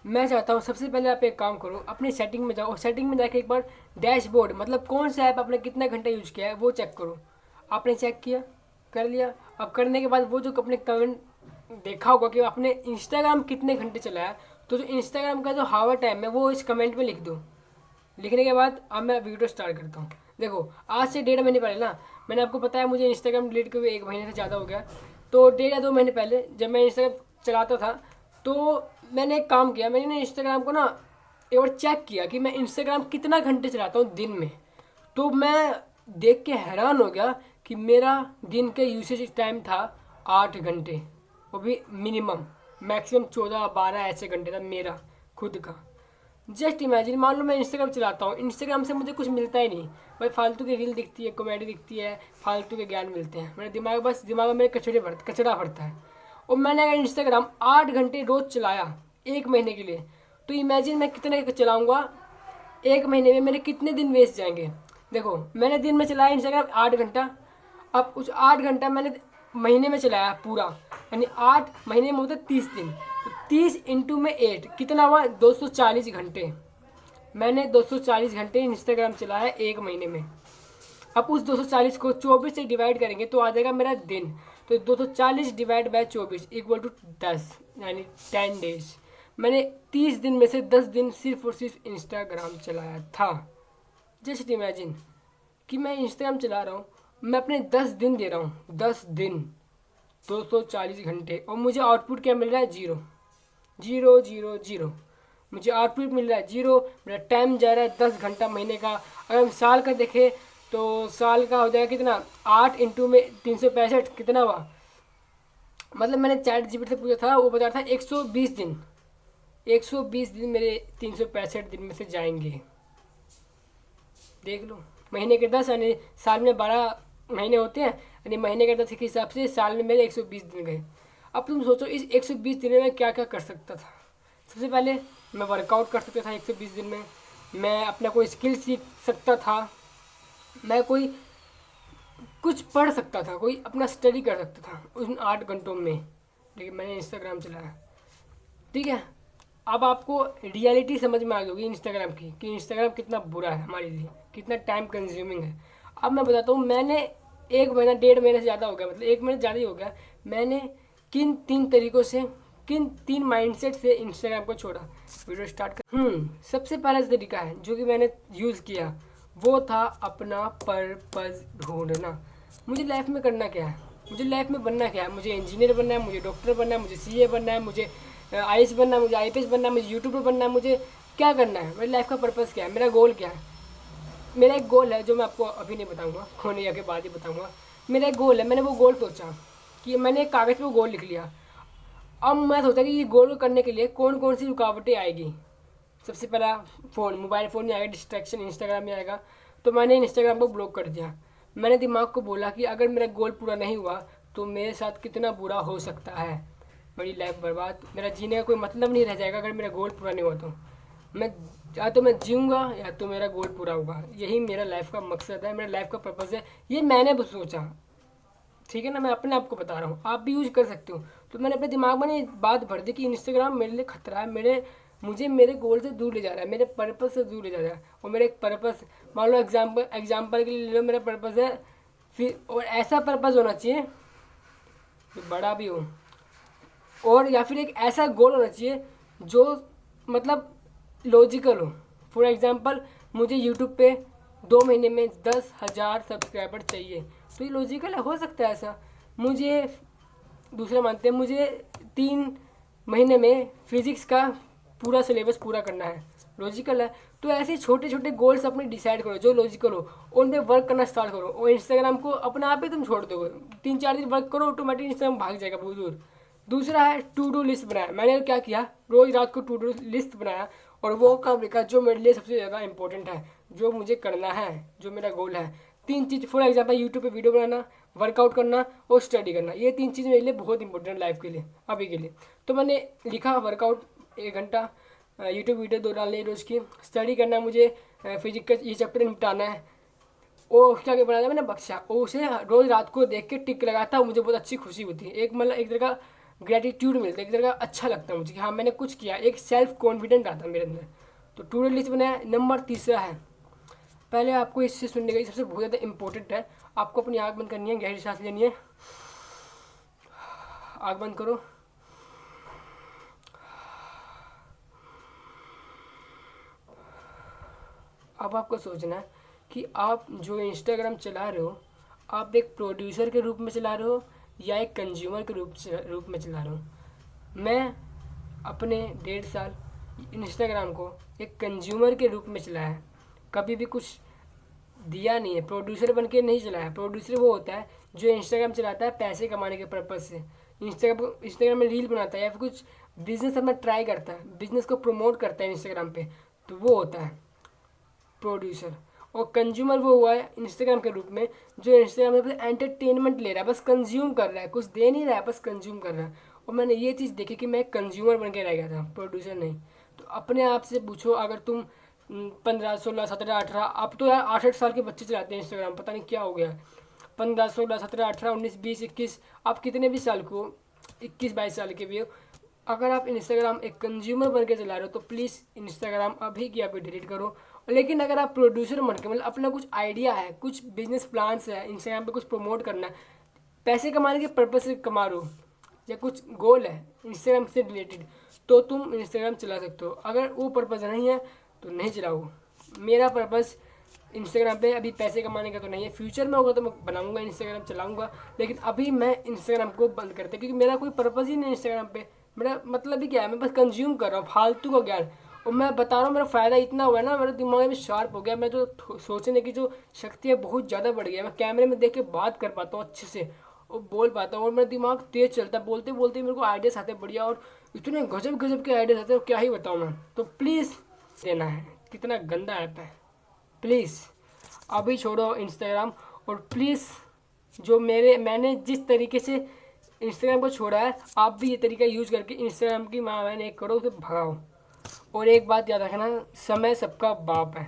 मैं चाहता हूँ सबसे पहले आप एक काम करो, अपनी सेटिंग में जाओ और सेटिंग में जाके एक बार डैशबोर्ड मतलब कौन सा ऐप आपने कितना घंटा यूज किया है वो चेक करो। आपने चेक किया, कर लिया। अब करने के बाद वो जो अपने कमेंट देखा होगा कि आपने इंस्टाग्राम कितने घंटे चलाया, तो जो इंस्टाग्राम का जो हावर टाइम है वो इस कमेंट में लिख दो। लिखने के बाद अब मैं वीडियो स्टार्ट करता हूँ। देखो आज से 1.5 महीने पहले ना, मैंने आपको बताया मुझे इंस्टाग्राम डिलीट किए हुए 1 महीने से ज़्यादा हो गया। तो 1.5 या 2 महीने पहले जब मैं इंस्टाग्राम चलाता था, तो मैंने एक काम किया, मैंने ना इंस्टाग्राम को ना एक बार चेक किया कि मैं इंस्टाग्राम कितना घंटे चलाता हूँ दिन में। तो मैं देख के हैरान हो गया कि मेरा दिन का यूसेज टाइम था 8 घंटे। वो भी मिनिमम, मैक्सिमम 14-12 ऐसे घंटे था मेरा खुद का। जस्ट इमेजिन, मान लो मैं इंस्टाग्राम चलाता हूँ, इंस्टाग्राम से मुझे कुछ मिलता ही नहीं भाई, फालतू की रील दिखती है, कॉमेडी दिखती है, फालतू के ज्ञान मिलते हैं, मेरा दिमाग बस दिमाग में मेरे कचरा भरता है। और मैंने अगर इंस्टाग्राम 8 घंटे रोज चलाया 1 महीने के लिए, तो इमेजिन मैं कितने चलाऊँगा 1 महीने में, मेरे कितने दिन वेस्ट जाएंगे। देखो मैंने दिन में चलाया इंस्टाग्राम 8 घंटा, अब उस 8 घंटा मैंने महीने में चलाया पूरा, यानी 8 महीने में होता है 30 दिन। तो 30 × 8 कितना हुआ, 240 घंटे। मैंने 240 घंटे इंस्टाग्राम चलाया 1 महीने में। अब उस 240 को 24 से डिवाइड करेंगे तो आ जाएगा मेरा दिन। तो 240 डिवाइड बाय 24 इक्वल टू 10, यानी 10 डेज। मैंने 30 दिन में से 10 दिन सिर्फ और सिर्फ इंस्टाग्राम चलाया था। जस्ट इमेजिन कि मैं इंस्टाग्राम चला रहा हूँ, मैं अपने 10 दिन दे रहा हूँ, 10 दिन 240 घंटे, और मुझे आउटपुट क्या मिल रहा है, जीरो जीरो जीरो जीरो। मुझे आउटपुट मिल रहा है जीरो, मेरा टाइम जा रहा है 10 घंटा महीने का। अगर हम साल का देखें तो साल का हो जाएगा कितना, 8 × 365 कितना हुआ, मतलब मैंने ChatGPT से पूछा था, वो बता रहा था 120 दिन। 120 दिन मेरे 365 दिन में से जाएंगे। देख लो, महीने के 10 यानी साल में 12 महीने होते हैं, यानी महीने के 10 के हिसाब से साल में मेरे 120 दिन गए। अब तुम सोचो इस 120 दिन में क्या क्या कर सकता था। सबसे पहले मैं वर्कआउट कर सकता था 120 दिन में, मैं अपना कोई स्किल सीख सकता था, मैं कोई कुछ पढ़ सकता था, कोई अपना स्टडी कर सकता था उन 8 घंटों में। लेकिन मैंने इंस्टाग्राम चलाया। ठीक है, अब आपको रियलिटी समझ में आ गई होगी इंस्टाग्राम की, कि इंस्टाग्राम कितना बुरा है हमारे लिए, कितना टाइम कंज्यूमिंग है। अब मैं बताता हूँ, मैंने 1 महीना 1.5 महीने से ज़्यादा हो गया, मतलब 1 महीने ज़्यादा ही हो गया, मैंने किन 3 तरीक़ों से, किन 3 माइंडसेट से इंस्टाग्राम को छोड़ा। वीडियो स्टार्ट कर। सबसे पहला जो तरीका है जो कि मैंने यूज़ किया वो था अपना पर्पज़ ढूंढना। मुझे लाइफ में करना क्या है, मुझे लाइफ में बनना क्या है, मुझे इंजीनियर बनना है, मुझे डॉक्टर बनना है, मुझे CA बनना है, मुझे IAS बनना है, मुझे IPS बनना है, मुझे यूट्यूबर बनना है, मुझे क्या करना है, मेरी लाइफ का पर्पज़ क्या है, मेरा गोल क्या है। मेरा एक गोल है जो मैं आपको अभी नहीं बताऊंगा, होने के बाद ही बताऊंगा। मेरा एक गोल है, मैंने वो गोल सोचा कि मैंने एक कागज़ पे वो गोल लिख लिया। अब मैं सोचा कि ये गोल को करने के लिए कौन कौन सी रुकावटें आएगी। सबसे पहला मोबाइल फ़ोन में आएगा, डिस्ट्रैक्शन इंस्टाग्राम में आएगा, तो मैंने इंस्टाग्राम को ब्लॉक कर दिया। मैंने दिमाग को बोला कि अगर मेरा गोल पूरा नहीं हुआ तो मेरे साथ कितना बुरा हो सकता है, मेरी लाइफ बर्बाद, मेरा जीने का कोई मतलब नहीं रह जाएगा अगर मेरा गोल पूरा नहीं हुआ। तो मैं या तो मैं जीऊँगा या तो मेरा गोल पूरा होगा, यही मेरा लाइफ का मकसद है, मेरा लाइफ का पर्पज़ है, ये मैंने सोचा। ठीक है ना, मैं अपने आप को बता रहा हूँ, आप भी यूज कर सकते हो। तो मैंने अपने दिमाग में ना बात भर दी कि इंस्टाग्राम मेरे लिए खतरा है, मुझे मेरे गोल से दूर ले जा रहा है, मेरे पर्पज़ से दूर ले जा रहा है। और मेरा एक पर्पज़, मान लो एग्जाम्पल के लिए ले लो, मेरा पर्पज़ है फिर, और ऐसा पर्पज़ होना चाहिए जो बड़ा भी हो, और या फिर एक ऐसा गोल होना चाहिए जो मतलब लॉजिकल हो। फॉर एग्जांपल मुझे यूट्यूब पे 2 महीने में 10,000 सब्सक्राइबर चाहिए, तो ये लॉजिकल है, हो सकता है ऐसा। मुझे दूसरे मानते हैं मुझे 3 महीने में फिजिक्स का पूरा सिलेबस पूरा करना है, लॉजिकल है। तो ऐसे छोटे छोटे गोल्स अपने डिसाइड करो जो लॉजिकल हो, उन पर वर्क करना स्टार्ट करो, और इंस्टाग्राम को अपने आप ही तुम छोड़ दोगे। 3-4 दिन वर्क करो, ऑटोमेटिक इंस्टाग्राम भाग जाएगा बहुत दूर। दूसरा है टू डू लिस्ट बनाया। मैंने क्या किया, रोज़ रात को टू डू लिस्ट बनाया और वो काम लिखा जो मेरे लिए सबसे ज़्यादा इंपॉर्टेंट है, जो मुझे करना है, जो मेरा गोल है। 3 चीज़, फॉर एग्जांपल यूट्यूब पे वीडियो बनाना, वर्कआउट करना और स्टडी करना, ये 3 चीज़ मेरे लिए बहुत इंपॉर्टेंट लाइफ के लिए, अभी के लिए। तो मैंने लिखा वर्कआउट 1 घंटा, यूट्यूब वीडियो 2 डालनी है रोज़ की, स्टडी करना, मुझे फिजिक्स का ये चैप्टर निपटाना है, वो क्या क्या बनाया मैंने बक्सा, और उसे रोज़ रात को देख के टिक लगाता हूँ, मुझे बहुत अच्छी खुशी होती है। एक मतलब एक तरह का ग्रेटिट्यूड मिलता है, एक तरह का अच्छा लगता है मुझे कि हाँ मैंने कुछ किया, एक सेल्फ कॉन्फिडेंट आता है मेरे अंदर। तो टू डू लिस्ट बनाया। नंबर तीसरा है, पहले आपको इससे सुनने का सबसे बहुत ज़्यादा इंपॉर्टेंट है, आपको अपनी आँख बंद करनी है, गहरी सांस लेनी है, आँख बंद करो। अब आपको सोचना है कि आप जो इंस्टाग्राम चला रहे हो, आप एक प्रोड्यूसर के रूप में चला रहे हो या एक कंज्यूमर के रूप में चला रहे हो। मैं अपने 1.5 साल इंस्टाग्राम को एक कंज्यूमर के रूप में चलाया है, कभी भी कुछ दिया नहीं है, प्रोड्यूसर बन के नहीं चलाया। प्रोड्यूसर वो होता है जो इंस्टाग्राम चलाता है पैसे कमाने के पर्पज़ से, इंस्टाग्राम में रील बनाता है या फिर कुछ बिजनेस अपना ट्राई करता है, बिजनेस को प्रमोट करता है इंस्टाग्राम पे, तो वो होता है प्रोड्यूसर। और कंज्यूमर वो हुआ है इंस्टाग्राम के रूप में जो इंस्टाग्राम में एंटरटेनमेंट ले रहा है, बस कंज्यूम कर रहा है, कुछ दे नहीं रहा है, बस कंज्यूम कर रहा है। और मैंने ये चीज़ देखी कि मैं कंज्यूमर बन के रह गया था, प्रोड्यूसर नहीं। तो अपने आप से पूछो, अगर तुम 15, 16, 17, 18, अब तो यार 8-8 साल के बच्चे चलाते हैं इंस्टाग्राम, पता नहीं क्या हो गया। 15, 16, 17, 18, 19, 20, 21, आप कितने भी साल को 21-22 साल के भी हो, अगर आप इंस्टाग्राम एक कंज्यूमर बन के चला रहे हो तो प्लीज़ इंस्टाग्राम अभी की अभी डिलीट करो। लेकिन अगर आप प्रोड्यूसर बन के, मतलब अपना कुछ आइडिया है, कुछ बिजनेस प्लान्स है, इंस्टाग्राम पे कुछ प्रमोट करना है, पैसे कमाने के पर्पज से कमा रहे हो या कुछ गोल है इंस्टाग्राम से रिलेटेड, तो तुम इंस्टाग्राम चला सकते हो। अगर वो पर्पज़ नहीं है तो नहीं चलाओ। मेरा पर्पज़ इंस्टाग्राम पे अभी पैसे कमाने का तो नहीं है, फ्यूचर में होगा तो मैं बनाऊंगा इंस्टाग्राम, चलाऊंगा, लेकिन अभी मैं इंस्टाग्राम को बंद करते क्योंकि मेरा कोई पर्पज़ ही नहीं है इंस्टाग्राम पे। मेरा मतलब ही क्या है, मैं बस कंज्यूम कर रहा हूँ फालतू का ज्ञान। और मैं बता रहा हूँ मेरा फ़ायदा इतना हुआ है ना, मेरा दिमाग में शार्प हो गया, मैं जो सोचने की जो शक्ति है बहुत ज़्यादा बढ़ गया, मैं कैमरे में देख के बात कर पाता हूँ अच्छे से और बोल पाता हूँ, और मेरा दिमाग तेज़ चलता है, बोलते बोलते मेरे को आइडियाज़ आते बढ़िया, और इतने गजब गजब के आइडियाज़ आते हैं क्या ही बताऊँ मैं। तो प्लीज़ देना है, कितना गंदा ऐप है, प्लीज़ अभी छोड़ो इंस्टाग्राम। और प्लीज़ जो मैंने जिस तरीके से इंस्टाग्राम को छोड़ा है, आप भी ये तरीका यूज़ करके इंस्टाग्राम की मैंने एक करो उसे भगाओ। और एक बात याद रखना, समय सबका बाप है।